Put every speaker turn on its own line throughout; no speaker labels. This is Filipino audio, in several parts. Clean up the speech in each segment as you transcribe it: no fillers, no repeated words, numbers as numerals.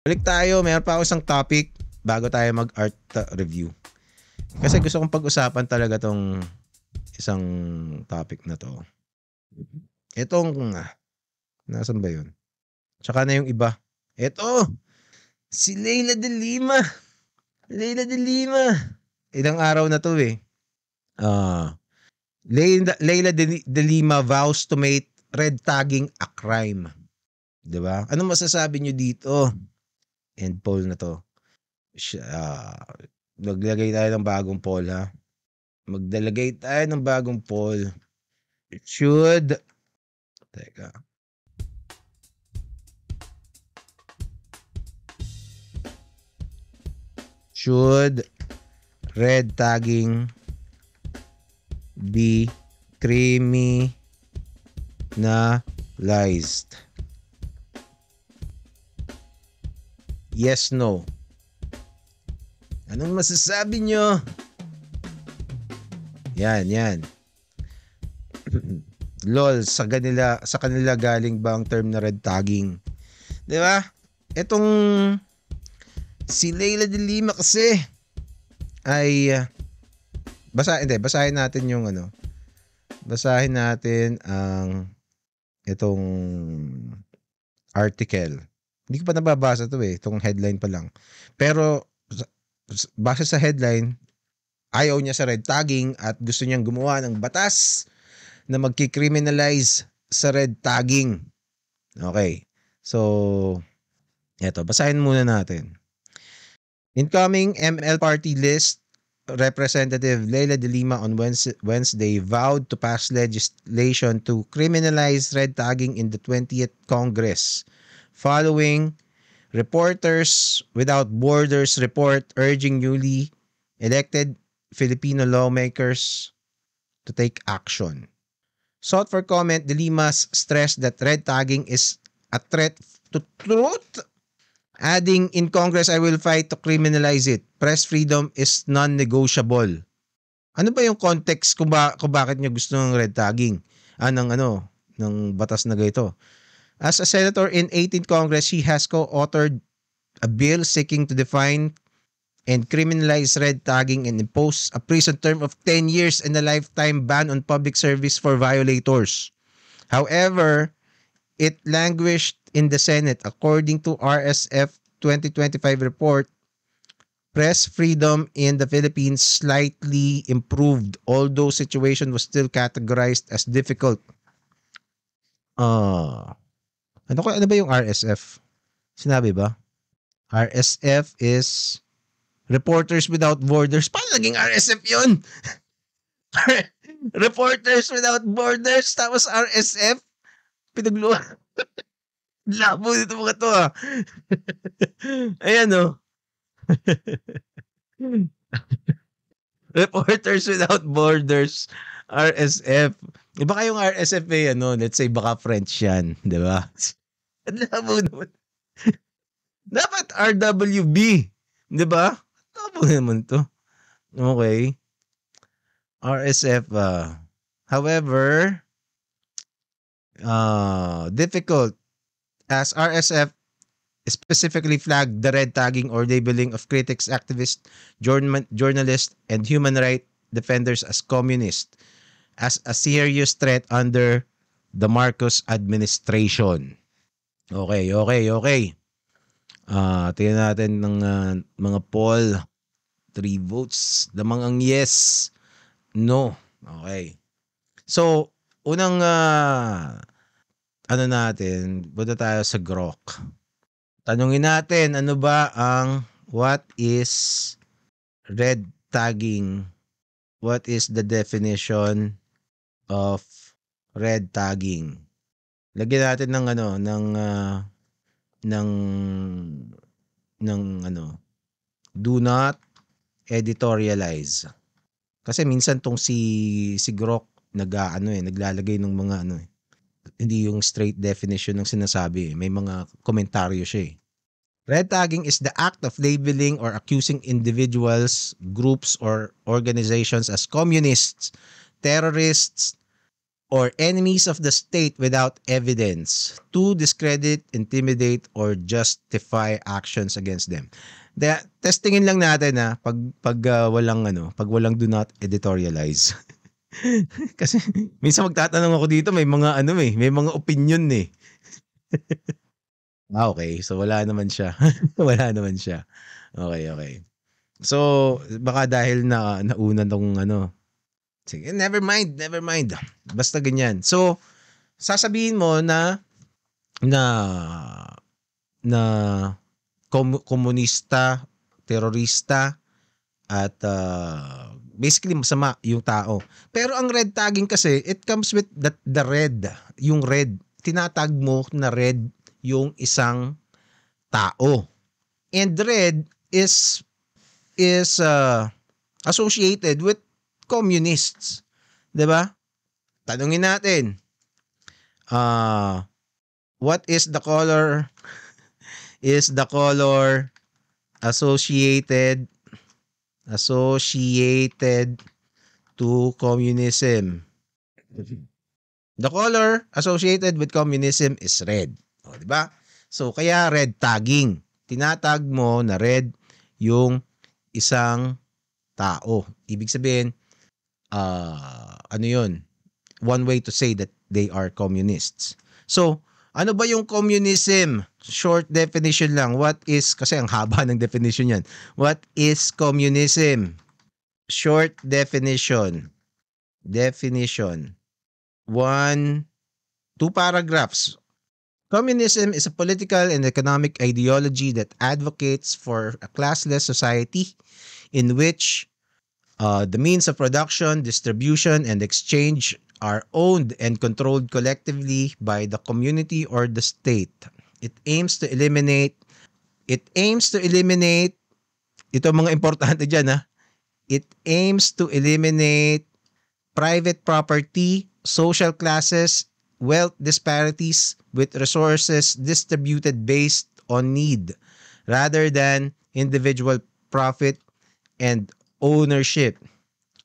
Balik tayo, mayroon pa ako isang topic bago tayo mag-art review. Kasi gusto kong pag-usapan talaga tong isang topic na to. Itong, nasan ba yun? Tsaka na yung iba. Ito, si Leila de Lima. Leila de Lima. Ilang araw na to eh. Leila de Lima vows to make red tagging a crime. Diba? Anong masasabi nyo dito? End poll na to. Maglagay tayo ng bagong poll ha. Magdalagay tayo ng bagong poll. Should red tagging be criminalized? Yes, no. Anong masasabi nyo? Yan. Lol, sa kanila galing ba ang term na red tagging? 'Di ba? Etong si Leila de Lima kasi ay basahin natin yung Basahin natin ang itong article. Hindi ko pa nababasa to itong headline pa lang. Pero base sa headline, ayaw niya sa red tagging at gusto niyang gumawa ng batas na magki-criminalize sa red tagging. Okay. So, eto, basahin muna natin. Incoming ML party list, Representative Leila de Lima on Wednesday vowed to pass legislation to criminalize red tagging in the 20th Congress, following Reporters Without Borders report urging newly elected Filipino lawmakers to take action. Sought for comment, De Lima stressed that red tagging is a threat to truth, adding, in Congress, I will fight to criminalize it. Press freedom is non-negotiable. Ano ba yung context kung bakit niya gusto ng red tagging? Ng batas na ganito. As a senator in 18th Congress, she has co-authored a bill seeking to define and criminalize red tagging and impose a prison term of 10 years and a lifetime ban on public service for violators. However, it languished in the Senate. According to RSF 2025 report, press freedom in the Philippines slightly improved, although situation was still categorized as difficult. Ano ba yung RSF? Sinabi ba? RSF is Reporters Without Borders. Paano naging RSF yun? Reporters Without Borders tapos RSF? Pinagluwa. Labo dito mga to Ayan Reporters Without Borders, RSF. Iba kayong RSF let's say baka French yan, di ba? Labo naman. Dapat RWB, di ba? Labo naman to. Okay. RSF, however, difficult as RSF specifically flagged the red tagging or labeling of critics, activists, journalists, and human rights defenders as communist as a serious threat under the Marcos administration. Okay. Tingnan natin ng mga poll. 3 votes. Lamang ang yes. No. Okay. So, unang natin, punta tayo sa Grok. Tanungin natin, ano ba ang what is red tagging? What is the definition of red tagging? Lagyan natin ng do not editorialize. Kasi minsan tong si Grok naglalagay ng mga hindi yung straight definition ng sinasabi. May mga komentaryo siya. Red tagging is the act of labeling or accusing individuals, groups, or organizations as communists, terrorists, or enemies of the state without evidence to discredit, intimidate, or justify actions against them. Testingin lang natin pag walang do not editorialize. Kasi minsan magtatanong ako dito, may mga may mga opinion eh. Okay. So wala naman siya. Wala naman siya. Okay. So baka dahil nauna tong sige, never mind. Basta ganyan. So sasabihin mo na komunista, terorista, at basically masama yung tao. Pero ang red tagging kasi, it comes with the red. Yung red. Tinatag mo na red yung isang tao. And red is associated with communists. 'Di ba? Tanungin natin. What is the color? Is the color associated to communism? The color associated with communism is red. O, di ba? So, kaya red tagging. Tinatag mo na red yung isang tao. Ibig sabihin, ano yun? One way to say that they are communists. So, ano ba yung communism? Short definition lang. Kasi ang haba ng definition yan. What is communism? Short definition. Two paragraphs. Communism is a political and economic ideology that advocates for a classless society in which the means of production, distribution, and exchange are owned and controlled collectively by the community or the state. It aims to eliminate, ito mga importante dyan it aims to eliminate private property, social classes, wealth disparities with resources distributed based on need rather than individual profit and ownership.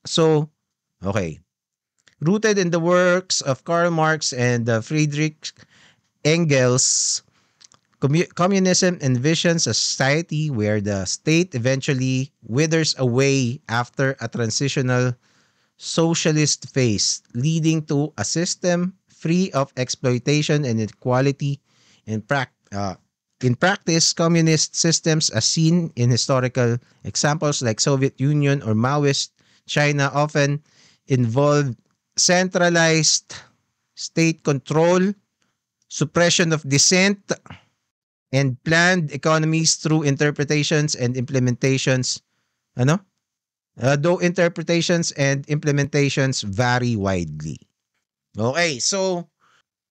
So, okay. Rooted in the works of Karl Marx and Friedrich Engels, communism envisions a society where the state eventually withers away after a transitional socialist phase, leading to a system free of exploitation and inequality. In practice, communist systems as seen in historical examples like Soviet Union or Maoist China often involved centralized state control, suppression of dissent, and planned economies through interpretations and implementations. Though interpretations and implementations vary widely. Okay, so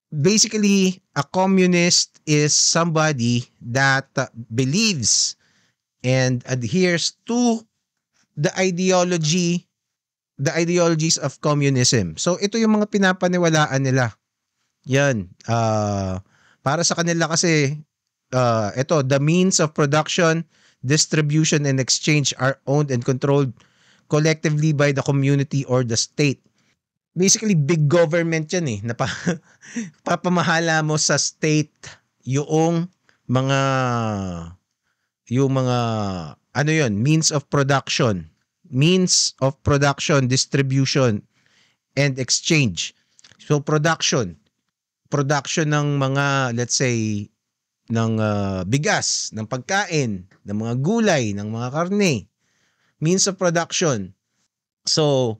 basically, a communist is somebody that believes and adheres to the ideologies of communism. So ito yung mga pinapaniwalaan nila. Yan. Para sa kanila kasi, ito, the means of production, distribution, and exchange are owned and controlled collectively by the community or the state. Basically, big government yan papamahala mo sa state yung mga means of production, distribution, and exchange. So production ng mga, let's say, ng bigas, ng pagkain, ng mga gulay, ng mga karne, means of production. So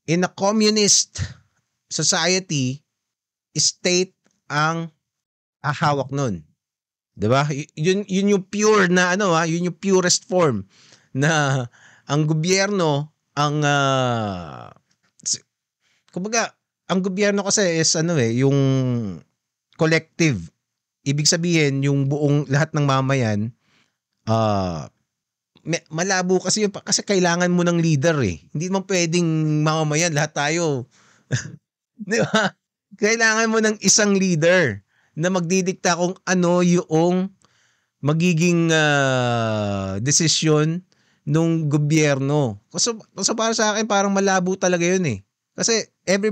in a communist society, state ang hawak nun. 'Di ba? Yun yung pure na yun yung purest form na ang gobyerno kumbaga ang gobyerno kasi is yung collective. Ibig sabihin yung buong lahat ng mamayan malabo kasi yun kasi kailangan mo ng leader Hindi mo pwedeng mamamayan lahat tayo. 'Di ba? Kailangan mo ng isang leader na magdidikta kung ano yung magiging desisyon nung gobyerno. Kasi para sa akin parang malabo talaga yun Kasi every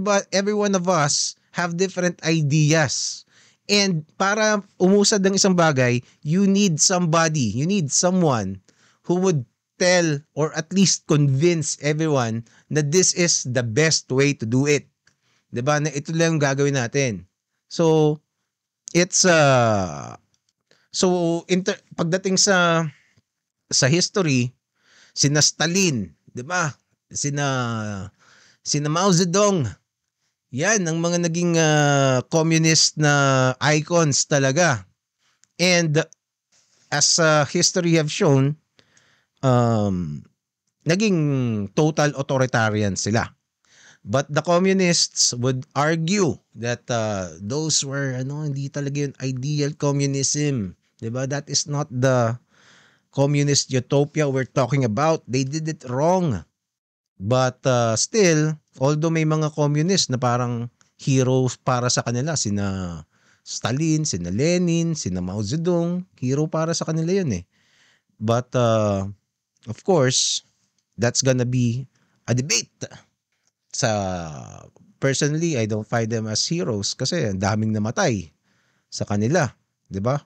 one of us have different ideas. And para umusad ng isang bagay, you need someone who would tell or at least convince everyone that this is the best way to do it. 'Di ba? Na ito lang yung gagawin natin. So, it's pagdating sa history, sina Stalin, 'di ba? Sina Mao Zedong. Yan ang mga naging communist na icons talaga. And as history have shown, naging total authoritarian sila. But the communists would argue that those were hindi talaga yung ideal communism. 'Di ba? That is not the communist utopia we're talking about. They did it wrong. But still, although may mga communist na parang heroes para sa kanila, sina Stalin, sina Lenin, sina Mao Zedong, hero para sa kanila yun eh. But of course, that's gonna be a debate. Personally, I don't find them as heroes kasi ang daming namatay sa kanila, 'di ba?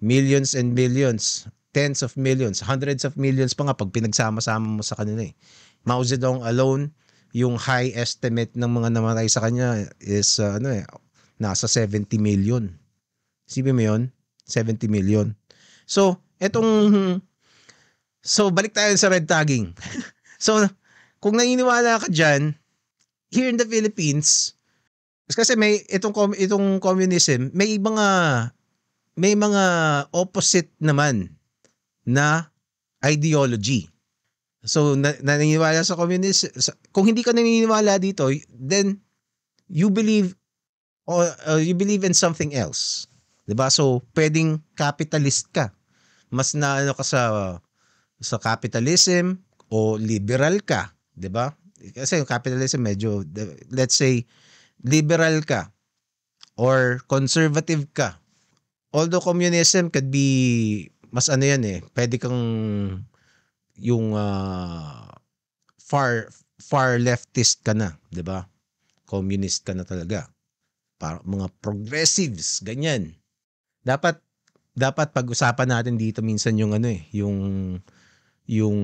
Millions and millions, tens of millions, hundreds of millions pa nga pag pinagsama-sama mo sa kanila eh. Mao Zedong alone, yung high estimate ng mga namatay sa kanya is nasa 70 million. Isipin mo yun? 70 million. So, balik tayo sa red tagging. So, kung naniniwala ka dyan, here in the Philippines, kasi may itong communism, may mga opposite naman na ideology. So, naniniwala sa communism. Kung hindi ka naniniwala dito, then you believe in something else. 'Di ba? So, pwedeng capitalist ka. Mas ka sa capitalism o liberal ka, 'di ba? Kasi yung capitalism medyo, let's say, liberal ka or conservative ka. Although communism could be mas yan eh. Pwede kang yung far leftist ka na, 'di ba? Communist ka na talaga. Para mga progressives, ganyan. Dapat pag-usapan natin dito minsan yung yung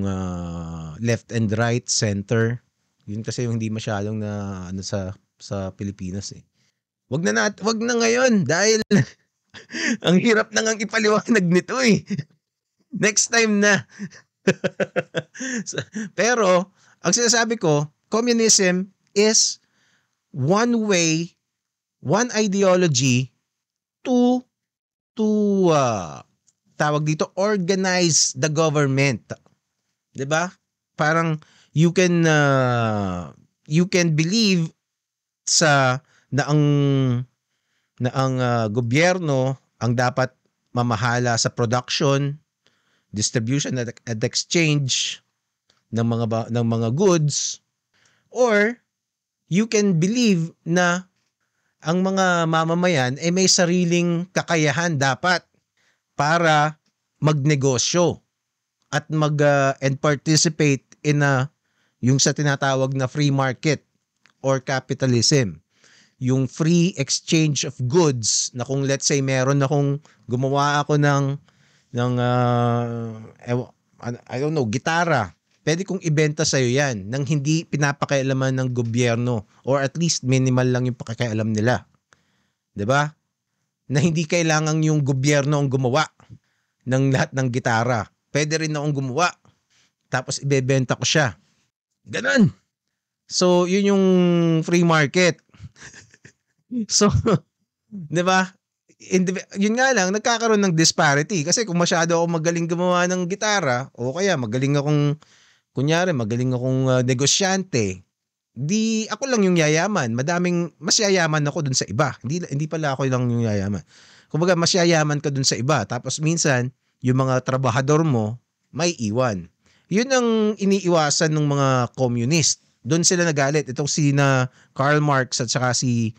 left and right, center. Yun kasi yung hindi masyadong na sa Pilipinas eh. Wag na ngayon dahil ang hirap na ngang ipaliwanag nito eh. Next time na. Pero, ang sinasabi ko, communism is one way, one ideology to tawag dito, organize the government. 'Di ba? Parang you can believe na ang gobyerno ang dapat mamahala sa production, distribution at exchange ng mga goods, or you can believe na ang mga mamamayan ay may sariling kakayahan dapat para magnegosyo at and participate in yung sa tinatawag na free market or capitalism. Yung free exchange of goods na kung let's say gumawa ako ng I don't know, gitara. Pwede kong ibenta sa'yo yan nang hindi pinapakialaman ng gobyerno or at least minimal lang yung pakikialam nila. 'Di ba? Na hindi kailangan yung gobyerno ang gumawa ng lahat ng gitara. Pwede rin akong gumawa. Tapos ibebenta ko siya. Ganun. So, yun yung free market. So, 'di ba? Yun nga lang, nagkakaroon ng disparity. Kasi kung masyado ako magaling gumawa ng gitara, o kaya magaling akong negosyante, di ako lang yung yayaman. Mas yayaman ako dun sa iba. Hindi pala ako lang yung yayaman. Kumbaga, mas yayaman ka dun sa iba. Tapos minsan, yung mga trabahador mo, may iwan. Yun ang iniiwasan ng mga communist. Doon sila nagalit. Itong Karl Marx at saka si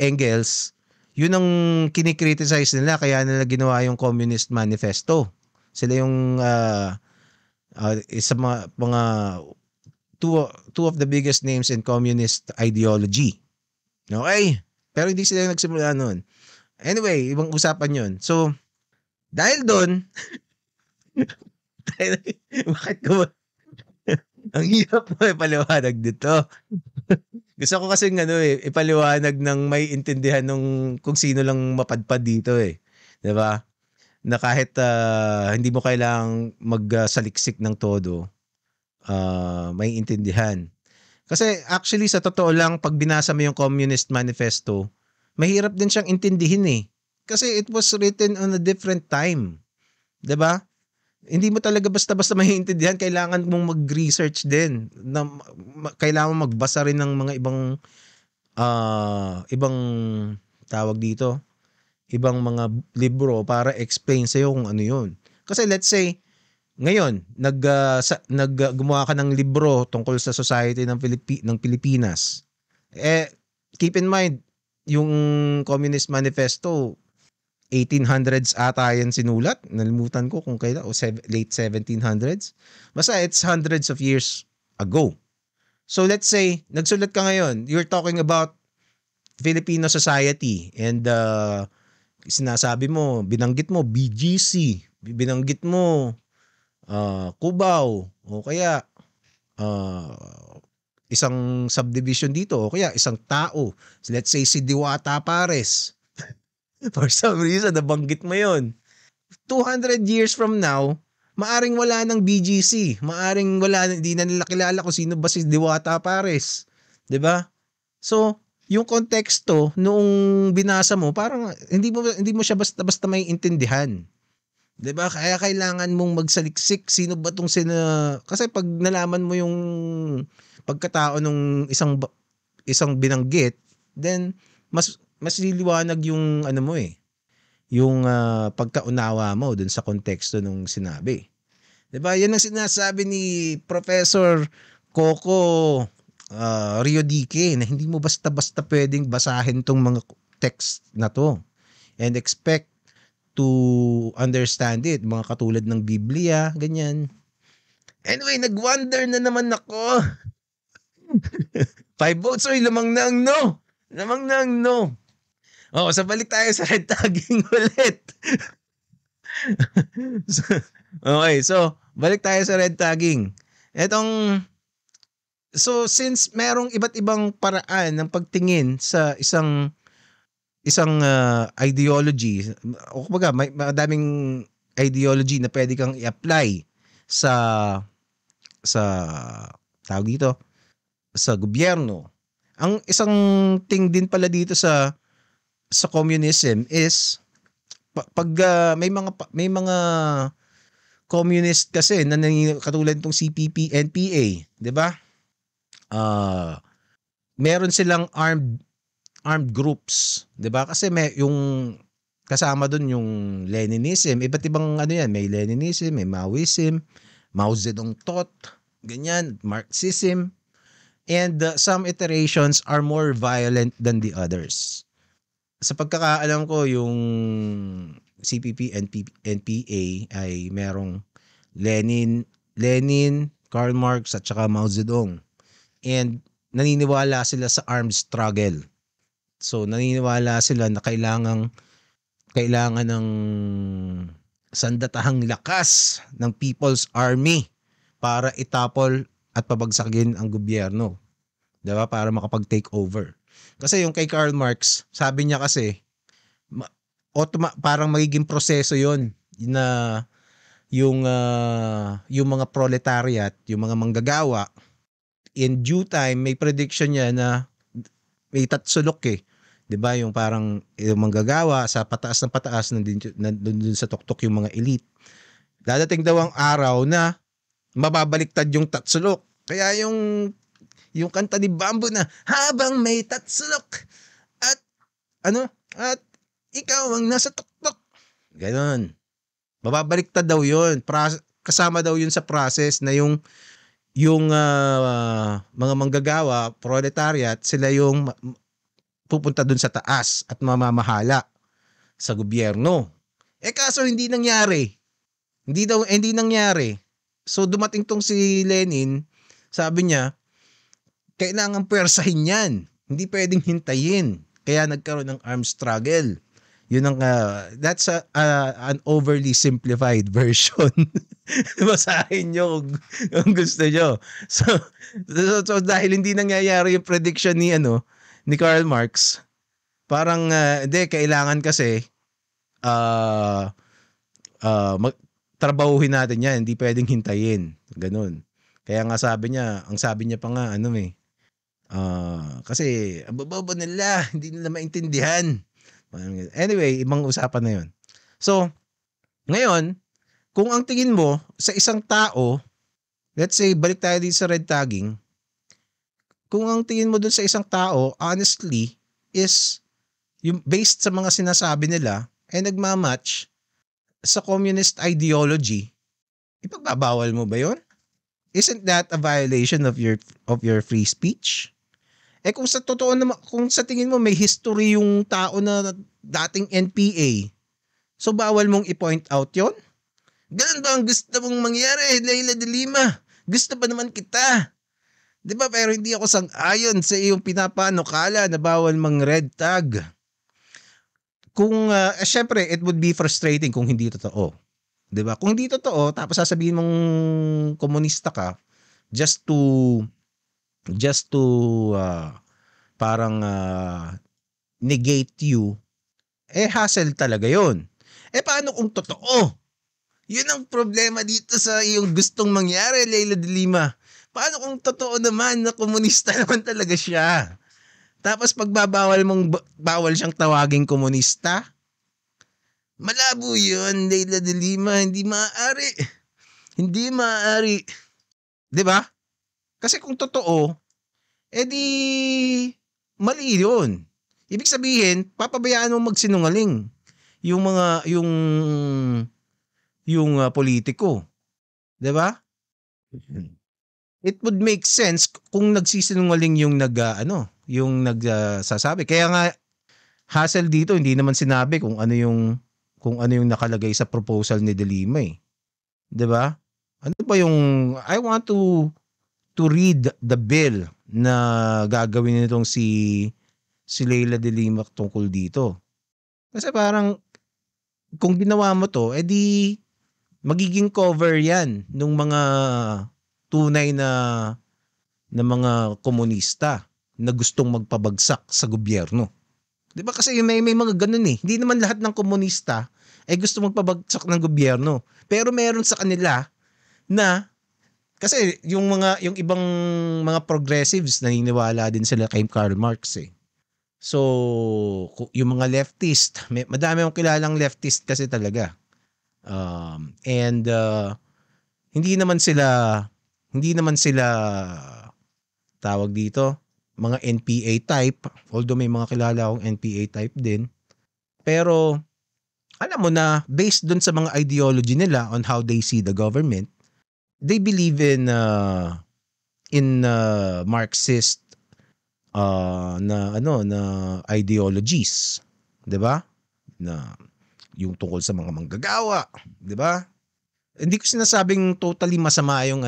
Engels, yun ang kinikriticize nila, kaya nila ginawa yung Communist Manifesto. Sila yung isa mga two of the biggest names in communist ideology. Okay? Pero hindi sila yung nagsimula noon. Anyway, ibang usapan yun. So, dahil doon, bakit ko ang hirap mo ipaliwanag dito. Gusto ko kasi ipaliwanag ng may intindihan nung kung sino lang mapadpad dito eh. 'Di ba? Na kahit hindi mo kailangang magsaliksik ng todo, may intindihan. Kasi actually sa totoo lang pag binasa mo yung Communist Manifesto, mahirap din siyang intindihin eh. Kasi it was written on a different time. 'Di ba? Hindi mo talaga basta-basta maiintindihan, kailangan mong mag-research din. Kailangan mong magbasa rin ng mga ibang tawag dito, ibang mga libro para explain sa'yo kung ano yun. Kasi let's say, ngayon, gumawa ka ng libro tungkol sa society ng Pilipinas. Keep in mind, yung Communist Manifesto, 1800s ata yan sinulat. Nalimutan ko kung kailan, o late 1700s. Basta it's hundreds of years ago. So let's say, nagsulat ka ngayon, you're talking about Filipino society and sinasabi mo, binanggit mo BGC, binanggit mo Cubao, o kaya isang subdivision dito, o kaya isang tao. So let's say si Diwata Pares. For some reason, nabanggit mo yun. 200 years from now, maaring wala ng BGC. Maaring wala, hindi na nila kilala kung sino ba si Diwata Pares. 'Di ba? So, yung konteksto noong binasa mo, parang hindi mo siya basta-basta may intindihan. 'Di ba? Kaya kailangan mong magsaliksik sino ba tong kasi pag nalaman mo yung pagkatao nung isang binanggit, then mas liliwanag yung mo yung pagkaunawa mo dun sa konteksto nung sinabi. 'Di ba? Yan ang sinasabi ni Professor Coco Riodique na hindi mo basta-basta pwedeng basahin tong mga text na to and expect to understand it. Mga katulad ng Biblia, ganyan. Anyway, nag-wonder na naman ako. 5 votes, oy, lamang na ang no. Lamang na ang no. So balik tayo sa red tagging ulit. Okay, so balik tayo sa red tagging. So since merong iba't ibang paraan ng pagtingin sa isang ideology, o kumbaga may madaming ideology na pwede kang i-apply sa tawag dito, sa gobyerno. Ang isang thing din pala dito sa communism is pag may mga communist kasi na katulad nitong CPP, NPA, 'di ba? Meron silang armed groups, 'di ba? Kasi may yung kasama doon yung Leninism, iba't ibang yan, may Leninism, may Maoism, Mao Zedong thought, ganyan, Marxism, and some iterations are more violent than the others. Sa pagkakaalam ko, yung CPP, NPA ay merong Lenin, Karl Marx at saka Mao Zedong. And naniniwala sila sa armed struggle. So naniniwala sila na kailangan ng sandatahang lakas ng People's Army para itapol at pabagsakin ang gobyerno. 'Di ba? Para makapag-take over. Kasi yung kay Karl Marx, sabi niya kasi parang magiging proseso 'yon na yung mga proletariat, yung mga manggagawa, in due time may prediction niya na may tatsulok 'di ba? Yung parang yung manggagawa sa pataas ng pataas nandun sa tuktok yung mga elite. Dadating daw ang araw na mababaliktad yung tatsulok. Kaya yung kanta ni Bamboo na habang may tatsulok at ikaw ang nasa tuktok. Ganon. Mababaliktad daw yun. Kasama daw yun sa process na yung mga manggagawa, proletariat, sila yung pupunta dun sa taas at mamamahala sa gobyerno. Kaso hindi nangyari. Hindi nangyari. So dumating tong si Lenin, Sabi niya, kailangan puwersahin yan. Hindi pwedeng hintayin. Kaya nagkaroon ng armed struggle. Yun ang, an overly simplified version. Basahin nyo kung gusto nyo. So dahil hindi nangyayari yung prediction ni Karl Marx, parang, hindi, kailangan kasi, trabahuhin natin yan. Hindi pwedeng hintayin. Ganun. Kaya nga ang sabi niya pa nga, kasi ang bababa nila, hindi nila maintindihan. Anyway, ibang usapan na yun. So, ngayon, kung ang tingin mo sa isang tao, let's say, balik tayo dito sa red tagging, kung ang tingin mo dun sa isang tao, honestly, is yung based sa mga sinasabi nila, ay nagmamatch sa communist ideology, ipagbabawal mo ba yun? Isn't that a violation of your free speech? Kung sa totoo naman, kung sa tingin mo may history yung tao na dating NPA, so bawal mong i-point out yon? Ganun ba ang gusto mong mangyari, Leila de Lima? Gusto pa naman kita. Di ba? Pero hindi ako sang-ayon sa iyong pinapanukala na bawal mang red tag. Kung, syempre, it would be frustrating kung hindi totoo. Di ba? Kung hindi totoo, tapos sasabihin mong komunista ka, just to parang negate you, hassle talaga yon. Paano kung totoo? Yun ang problema dito sa iyong gustong mangyari, Leila de Lima. Paano kung totoo naman na komunista naman talaga siya? Tapos pagbabawal bawal siyang tawaging komunista? Malabo yun, Leila de Lima. Hindi maaari. Hindi maaari. Diba? Kasi kung totoo, di mali yun. Ibig sabihin, papabayaan mo magsinungaling yung politiko. 'Di ba? It would make sense kung nagsisinungaling yung nagsasabi. Kaya nga hassle dito, hindi naman sinabi kung ano yung nakalagay sa proposal ni De Lima eh. 'Di ba? Ano ba yung I want to read the bill na gagawin nitong si Leila de Lima tungkol dito. Kasi parang kung ginawa mo to, di magiging cover yan ng mga tunay na mga komunista na gustong magpabagsak sa gobyerno. 'Di ba? Kasi may mga ganun eh. Hindi naman lahat ng komunista ay gusto magpabagsak ng gobyerno. Pero meron sa kanila na kasi yung ibang mga progressives naniniwala din sila kay Karl Marx eh. So, yung mga leftist, madami akong kilalang leftist kasi talaga. Hindi naman sila tawag dito, mga NPA type, although may mga kilala akong NPA type din. Pero alam mo na based dun sa mga ideology nila on how they see the government, they believe in Marxist na ideologies, 'di ba? Na yung tungkol sa mga manggagawa, 'di ba? Hindi ko sinasabing totally masama yung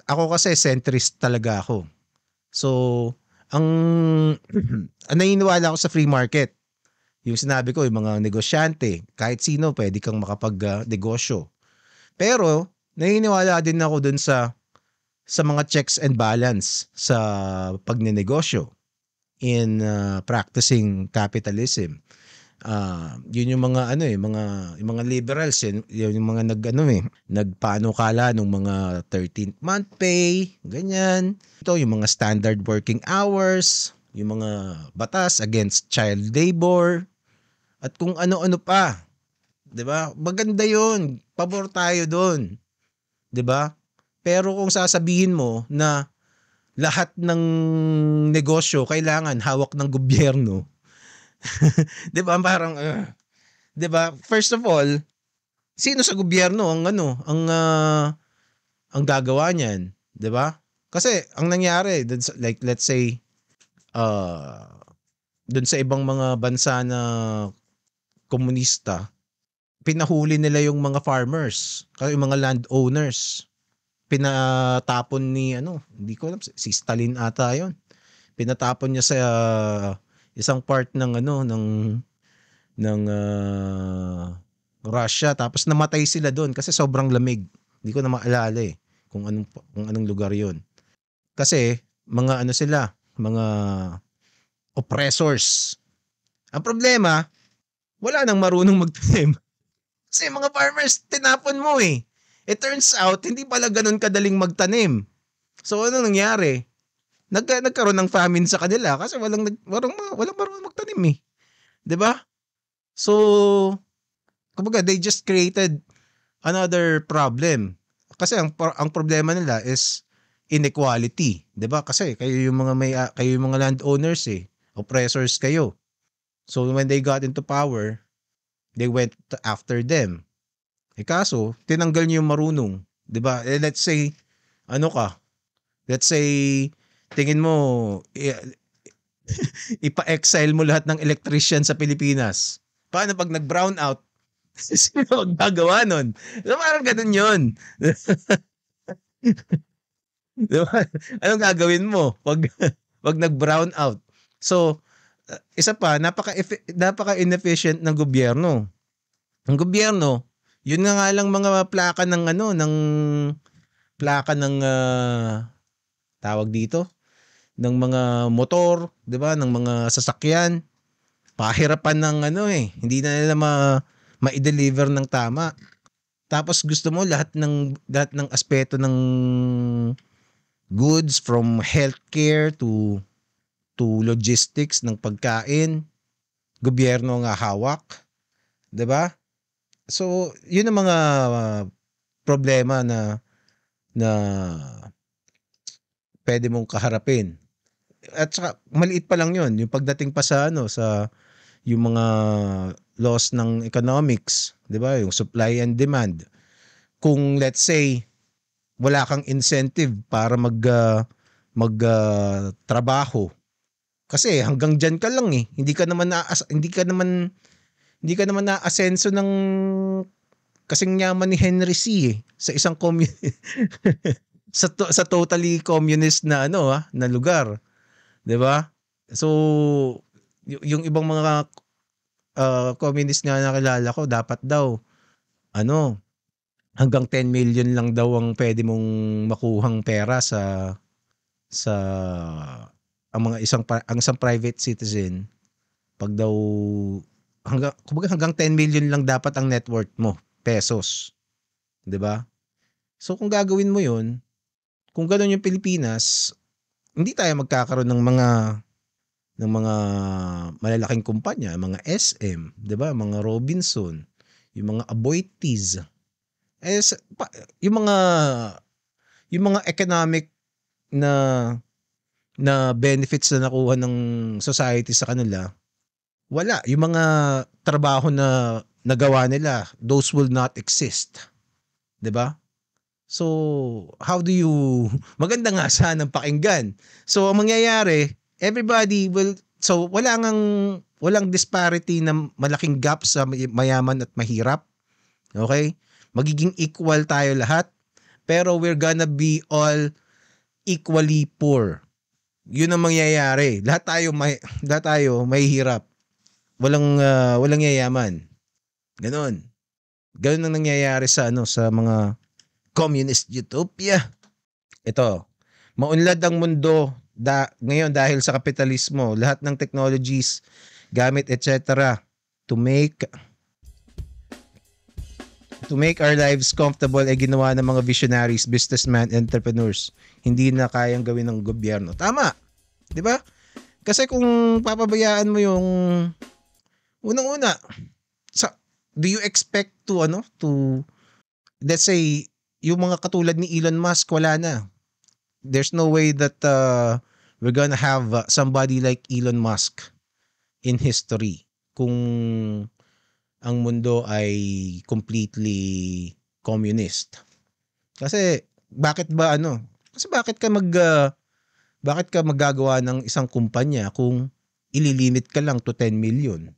ako kasi centrist talaga ako. So, ang naniniwala ako sa free market. Yung sinabi ko, yung mga negosyante, kahit sino pwede kang makapag-negosyo. Pero naniniwala din ako dun sa mga checks and balance sa pagnenegosyo in practicing capitalism. Yun yung mga yung mga liberals yung mga nagpanukala nung mga 13th month pay, ganyan. Ito yung mga standard working hours, yung mga batas against child labor at kung ano-ano pa. 'Di ba? Maganda 'yon. Pabor tayo doon. 'Di ba? Pero kung sasabihin mo na lahat ng negosyo kailangan hawak ng gobyerno, 'di ba? Parang 'di ba? First of all, sino sa gobyerno ang gagawa niyan, 'di ba? Kasi ang nangyari like let's say doon sa ibang mga bansa na komunista, pinahuli nila yung mga farmers, yung mga landowners. pinatapon ni ano, hindi ko alam si Stalin ata 'yon. Pinatapon niya sa isang part ng ano ng Russia tapos namatay sila doon kasi sobrang lamig. Hindi ko na maalala eh kung anong lugar 'yon. Kasi mga ano sila, mga oppressors. Ang problema, wala nang marunong magtanim. Kasi mga farmers, tinapon mo eh. It turns out, hindi pala ganun kadaling magtanim. So ano nangyari? Nagkaroon ng famine sa kanila kasi walang marunong magtanim eh. 'Di ba? So, kumbaga they just created another problem. Kasi ang problema nila is inequality, 'di ba? Kasi kayo yung mga landowners eh, oppressors kayo. So when they got into power, they went after them. Kaso tinanggal niyo yung marunong, 'di ba? Let's say let's say tingin mo ipa-exile mo lahat ng electrician sa Pilipinas. Paano pag nag-brown out? Sino magagawa nun? So, parang ganun yun. Diba? Anong gagawin mo pag nag-brown out? So, isa pa, napaka-inefficient ng gobyerno. Ang gobyerno, yun nga lang mga plaka ng tawag dito, ng mga motor, 'di ba, ng mga sasakyan. Pahirapan ng hindi na nila ma-deliver ng tama. Tapos gusto mo lahat ng aspeto ng goods from healthcare to logistics ng pagkain, gobyerno nga hawak, 'di ba? So, 'yun ang mga problema na pwede mong kaharapin. At saka maliit pa lang 'yun, yung pagdating pa sa yung mga laws ng economics, 'di ba? Yung supply and demand. Kung let's say wala kang incentive para trabaho kasi hanggang diyan ka lang eh. Hindi ka naman naasenso ng kasing yaman ni Henry C. sa isang sa totally communist na na lugar, 'di ba? So yung ibang mga communist nga nakilala ko dapat daw hanggang 10 million lang daw ang pwede mong makuhang pera sa ang isang private citizen pag daw hanggang 10 million lang dapat ang net worth mo pesos, 'di ba? So kung gagawin mo 'yun, kung gano'n yung Pilipinas, hindi tayo magkakaroon ng mga malalaking kumpanya, mga SM, 'di ba? Mga Robinson, yung mga Aboitiz. Yung mga economic na benefits na nakuha ng society sa kanila, wala. Yung mga trabaho na nagawa nila, those will not exist. 'Di ba? So, maganda nga sanang pakinggan. So, ang mangyayari, walang disparity na malaking gap sa mayaman at mahirap. Okay? Magiging equal tayo lahat, pero we're gonna be all equally poor. Yun ang mangyayari. Lahat tayo mahihirap. Walang yayaman. Ganon ang nangyayari sa mga communist utopia. Ito, maunlad ang mundo ngayon dahil sa kapitalismo, lahat ng technologies, gamit, etc. to make our lives comfortable ay ginawa ng mga visionaries, businessmen, entrepreneurs. Hindi na kayang gawin ng gobyerno. Tama. 'Di ba? Kasi kung papabayaan mo yung unang-una, do you expect to let's say yung mga katulad ni Elon Musk, wala na. There's no way that we're gonna have somebody like Elon Musk in history kung ang mundo ay completely communist. Kasi bakit ka maggagawa ng isang kumpanya kung ililimit ka lang to 10 million?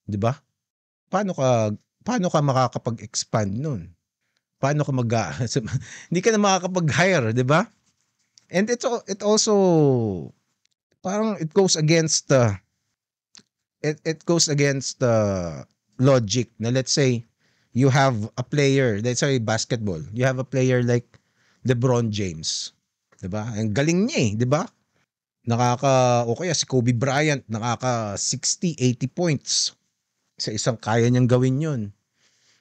'Di ba? Paano ka makakapag-expand nun? paano ka hindi ka na makakapag-hire, 'di ba? And it also parang it goes against the logic na, let's say you have a player, let's say basketball, you have a player like LeBron James, 'di ba? Ang galing niya 'di ba? O kaya si Kobe Bryant, nakaka 60, 80 points sa isang, kaya niyang gawin 'yon.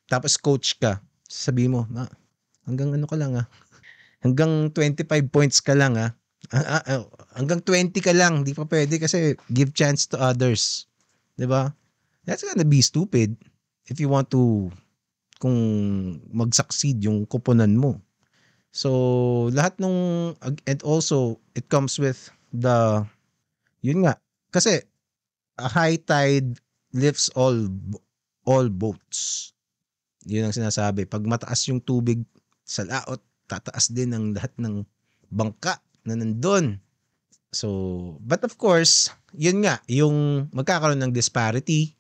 Tapos coach ka, sabi mo, hanggang ano ka lang hanggang 25 points ka lang hanggang 20 ka lang, di pa pwede kasi give chance to others. 'Di ba? That's gonna be stupid if you want to, kung mag-succeed yung koponan mo. So, lahat and also, it comes with yun nga, kasi a high tide lifts all boats. Yun ang sinasabi. Pag mataas yung tubig sa laot, tataas din ang lahat ng bangka na nandun. So, but of course, yun nga, yung magkakaroon ng disparity,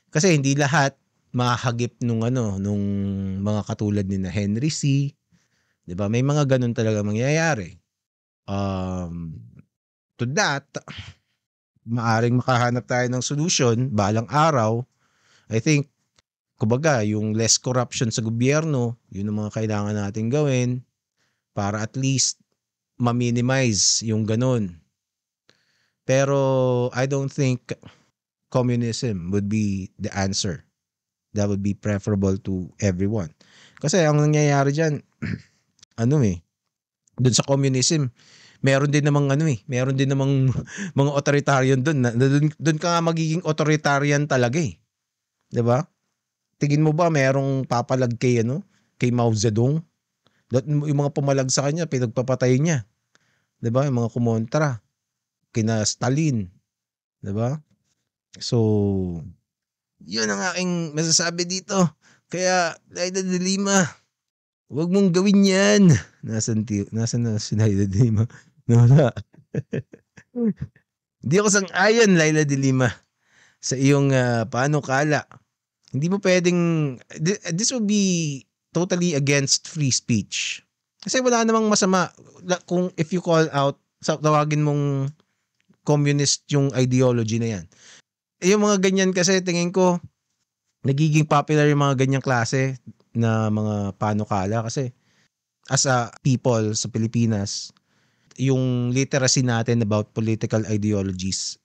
kasi hindi lahat mahagip nung mga katulad ni na Henry C. 'Di ba? May mga ganun talaga mangyayari. To that, maaring makahanap tayo ng solution balang araw. I think, kumbaga, yung less corruption sa gobyerno, yun ang mga kailangan natin gawin para at least ma-minimize yung ganun. Pero I don't think communism would be the answer. That would be preferable to everyone. Kasi ang nangyayari dyan, dun sa communism, meron din namang mga authoritarian dun. Dun ka nga magiging authoritarian talaga 'di ba? Tingin mo ba merong papalag kay Mao Zedong? Yung mga pumalag sa kanya, pinagpapatay niya. 'Di ba? Yung mga kumontra kina Stalin, 'di ba? So, yun ang aking masasabi dito. Kaya, Laila de Lima, huwag mong gawin yan. Nasaan na si Laila de Lima? Nawala. Hindi ako sang-ayon, Laila de Lima, sa iyong panukala. Hindi mo pwedeng, this will be totally against free speech. Kasi wala namang masama if you call out, tawagin mong communist yung ideology na yan. Yung mga ganyan kasi, tingin ko, nagiging popular yung mga ganyang klase na mga panukala kasi as a people sa Pilipinas, yung literacy natin about political ideologies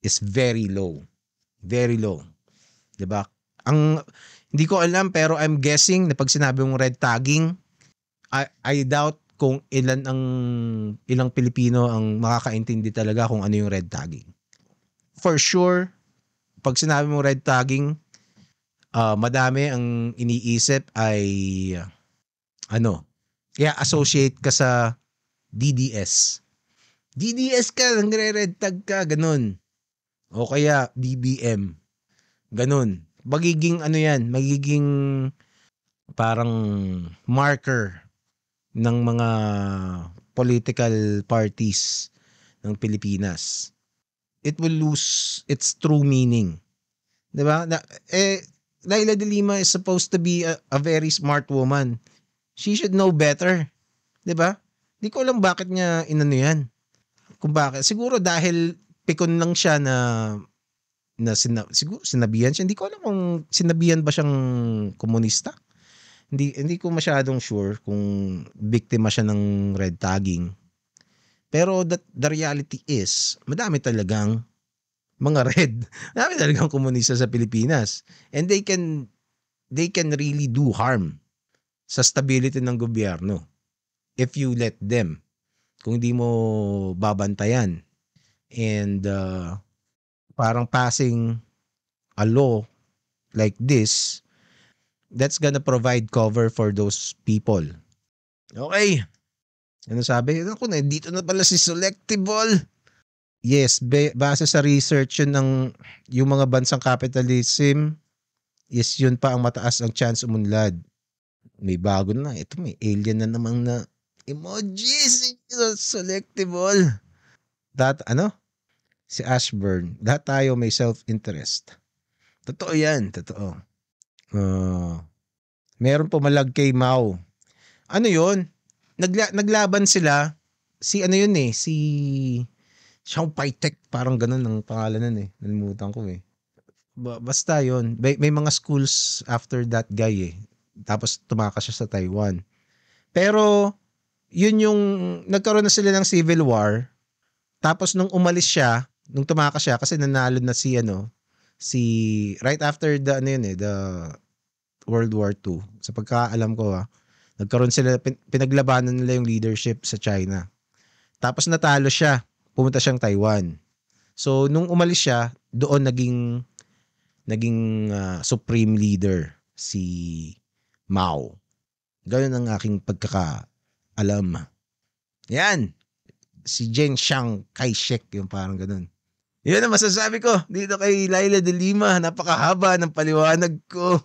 is very low. Very low. 'Di ba? Hindi ko alam, pero I'm guessing na pag sinabi mong red tagging, I doubt kung ilang Pilipino ang makakaintindi talaga kung ano yung red tagging. For sure, pag sinabi mong red tagging, madami ang iniisip ay associate ka sa DDS. DDS ka, nagre-red tag ka, ganun. O kaya BBM. Ganun. Magiging parang marker ng mga political parties ng Pilipinas. It will lose its true meaning. 'Di ba? Laila de Lima is supposed to be a very smart woman. She should know better. 'Di ba? Di ko alam bakit niya yan. Kung bakit. Siguro dahil pikon lang siya siguro sinabihan siya. Hindi ko alam kung sinabihan ba siyang komunista. Hindi ko masyadong sure kung biktima siya ng red tagging. Pero the reality is, madami talagang mga red. Madami talagang komunista sa Pilipinas. And they can really do harm sa stability ng gobyerno if you let them. Kung di mo babantayan. And parang passing a law like this, that's gonna provide cover for those people. Okay. Ano sabi? Ako na, dito na pala si Selectable. Yes, base sa research yun yung mga bansang capitalism is yun pa ang mataas ang chance umunlad. May bago na. Ito may alien na namang na emojis. Selectable. Si Ashburn. Lahat tayo may self-interest. Totoo yan. Totoo. Meron pumalag kay Mao. Ano yun? Naglaban sila. Si ano yun eh, si Xiao Paitek, parang ganun ang pangalan nun eh. Nalimutan ko eh. Basta yun. May mga schools after that guy eh. Tapos tumakas siya sa Taiwan. Pero yun yung nagkaroon na sila ng civil war. Tapos nung umalis siya, nung tumakas siya kasi nanalo na si si right after the ano yun eh, the World War II. Sa pagkaalam ko nagkaroon sila, pinaglabanan nila yung leadership sa China. Tapos natalo siya, pumunta siyang Taiwan. So nung umalis siya, doon naging supreme leader si Mao. Ganun ang aking pagkakaalam. Yan. Si Jen Chiang Kai-shek, yung parang ganun. Yan ang masasabi ko dito kay Laila de Lima. Napakahaba ng paliwanag ko.